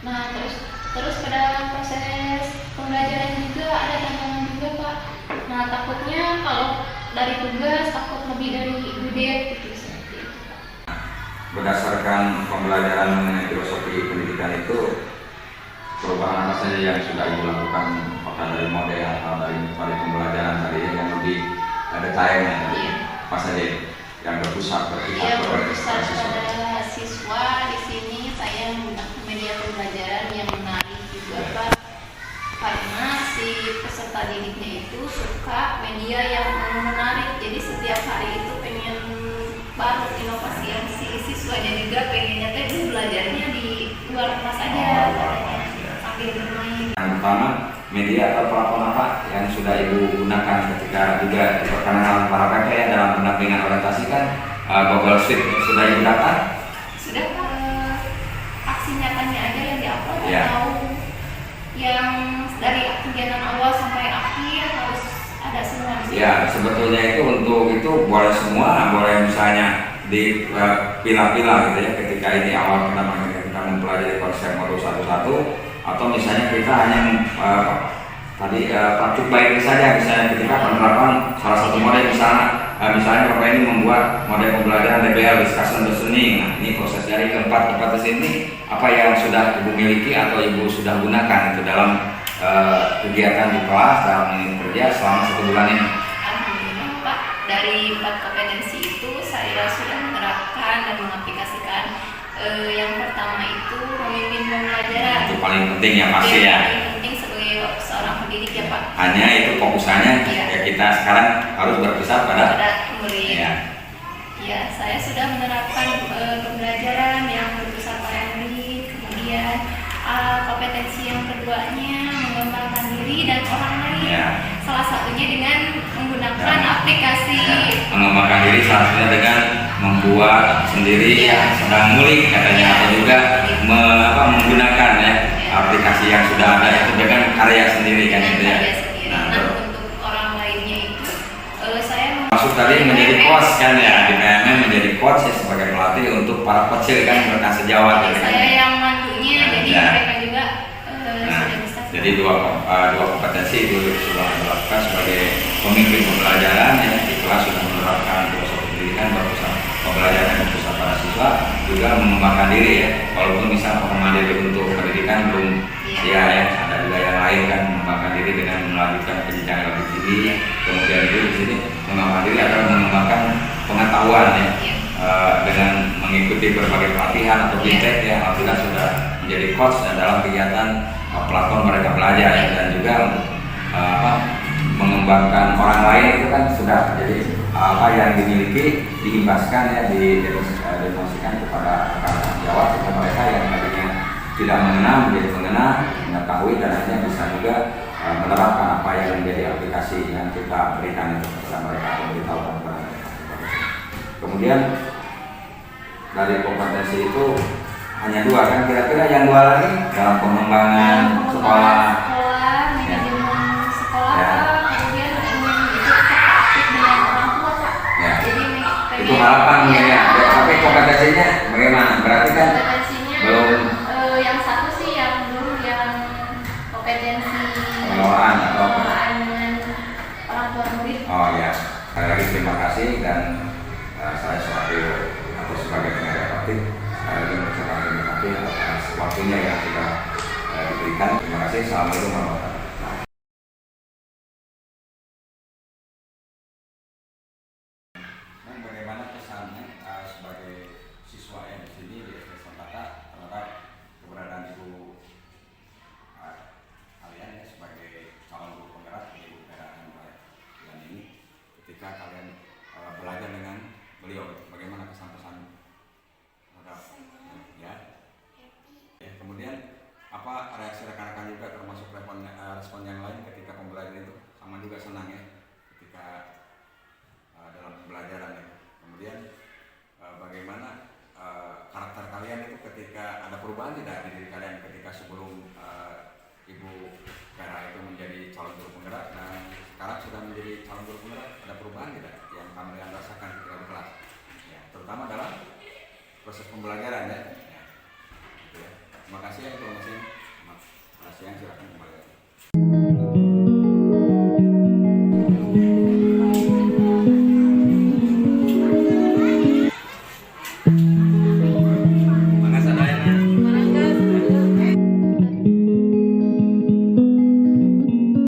Nah, terus pada proses pembelajaran juga ada tantangan juga, Pak. Nah, takutnya kalau dari tugas takut lebih dari UDET gitu seperti itu, Pak. Berdasarkan pembelajaran mengenai filosofi pendidikan itu, perubahan apa saja yang sudah Ibu lakukan, apakah dari model atau dari pembelajaran tadi yang lebih detailnya tadi? Iya. Apa saja yang berpusat Iya, pada berpusat siswa? pada siswa. Di sini saya menggunakan media pembelajaran yang menarik juga, Pak. Karena si peserta didiknya itu suka media yang menarik. Jadi setiap hari itu pengen baru inovasi yang si siswanya juga pengennya teh belajarnya di luar kelas aja, sambil bermain. Yang pertama, media atau platform apa yang sudah Ibu gunakan ketika juga diperkenalkan para PPL dalam pendampingan orientasi kan Google Sheet sudah Ibu daftar? Sudah, Pak. Aksi nyatanya aja yang diupload Ya. atau yang dari kegiatan awal sampai akhir harus ada semua di situ? Ya, sebetulnya itu untuk itu boleh semua, boleh misalnya dipilah-pilah gitu ya, ketika ini awal pertama kita mempelajari konsep modul satu-satu, atau misalnya kita hanya praktik baik saja, misalnya ketika penerapan salah satu model misalnya Bapak ini membuat model pembelajaran DBL discussion listening. Nah, ini proses dari keempat di sini apa yang sudah Ibu miliki atau Ibu sudah gunakan itu dalam kegiatan di kelas dalam kerja selama 1 bulan ini? Alhamdulillah, Pak. Dari 4 kompetensi itu saya sudah menerapkan dan mengaplikasikan. Yang pertama itu memimpin pembelajaran. Itu paling penting ya pasti ya. Paling penting sebagai seorang pendidik ya, Pak. Hanya itu fokusannya Iya. ya, kita sekarang harus berpusat pada murid. ya. Ya, saya sudah menerapkan pembelajaran yang berpusat pada murid. Kemudian kompetensi yang keduanya mengembangkan diri dan orang lain. Ya. Salah satunya dengan menggunakan aplikasi. Mengembangkan diri salah satunya dengan membuat sendiri Ya. sedang ngulik katanya, Ya. atau juga menggunakan ya aplikasi yang sudah ada itu dengan karya sendiri kan itu ya. Karya sendiri. Nah, untuk orang lainnya itu saya Maksud tadi menjadi coach kan ya, di PMM menjadi coach ya sebagai pelatih untuk para kecil kan mereka sejawat gitu kan. Saya yang mantunya, jadi Ya. mereka juga Nah, sudah bisa. jadi dua kompetensi itu sudah dilakukan sebagai pemimpin pembelajaran ya, di kelas sudah menerapkan filosofi pendidikan berpusat pembelajaran yang berpusat pada siswa, juga mengembangkan diri ya, walaupun misal pengembangan diri untuk pendidikan belum ya ada juga yang lain kan mengembangkan diri dengan melanjutkan pendidikan yang lebih tinggi, kemudian itu di sini mengembangkan diri atau mengembangkan pengetahuan ya. Dengan mengikuti berbagai pelatihan atau bidek ya, alhamdulillah sudah menjadi coach dalam kegiatan platform mereka belajar ya, dan juga untuk mengembangkan orang lain itu kan sudah jadi apa yang dimiliki diimbaskan ya, didemonstrasikan kepada rekan-rekan sejawat sehingga mereka yang tadinya tidak mengenal menjadi mengena, mengetahui dan akhirnya bisa juga menerapkan apa yang menjadi aplikasi yang kita berikan itu kepada mereka atau memberitahukan kepada mereka. Kemudian dari kompetensi itu hanya 2 kan, kira-kira yang 2 lagi dalam pengembangan sekolah, manajemen sekolah, Ya. kemudian itu aktif dengan orang tua, Pak. ya. Jadi Itu harapan ya. Tapi kompetensinya bagaimana? Berarti kan kompetensinya belum yang satu sih yang belum, yang kompetensi pengelolaan atau apa? pengelolaan dengan orang tua murid. Oh ya, sekali lagi terima kasih, dan saya sebagai tenaga praktik sekali lagi mengucapkan terima kasih atas waktunya yang sudah diberikan. Terima kasih. Assalamualaikum warahmatullahi wabarakatuh. Bagaimana kesannya sebagai siswa yang di sini di SD Santata terhadap keberadaan Ibu kalian ya sebagai calon guru penggerak di Ibu Vera dan ini ketika kalian belajar dengan beliau, bagaimana kesan-kesan terhadap ya? Kemudian apa reaksi rekan-rekan juga termasuk respon yang lain ketika pembelajaran itu? Sama juga senang ya ketika dalam pembelajaran ya. Kemudian bagaimana karakter kalian itu ketika ada perubahan tidak di diri kalian ketika sebelum Ibu Vera itu menjadi calon guru penggerak dan sekarang sudah menjadi calon guru penggerak, ada perubahan tidak yang kalian rasakan ketika di kelas? Ya, terutama dalam proses pembelajaran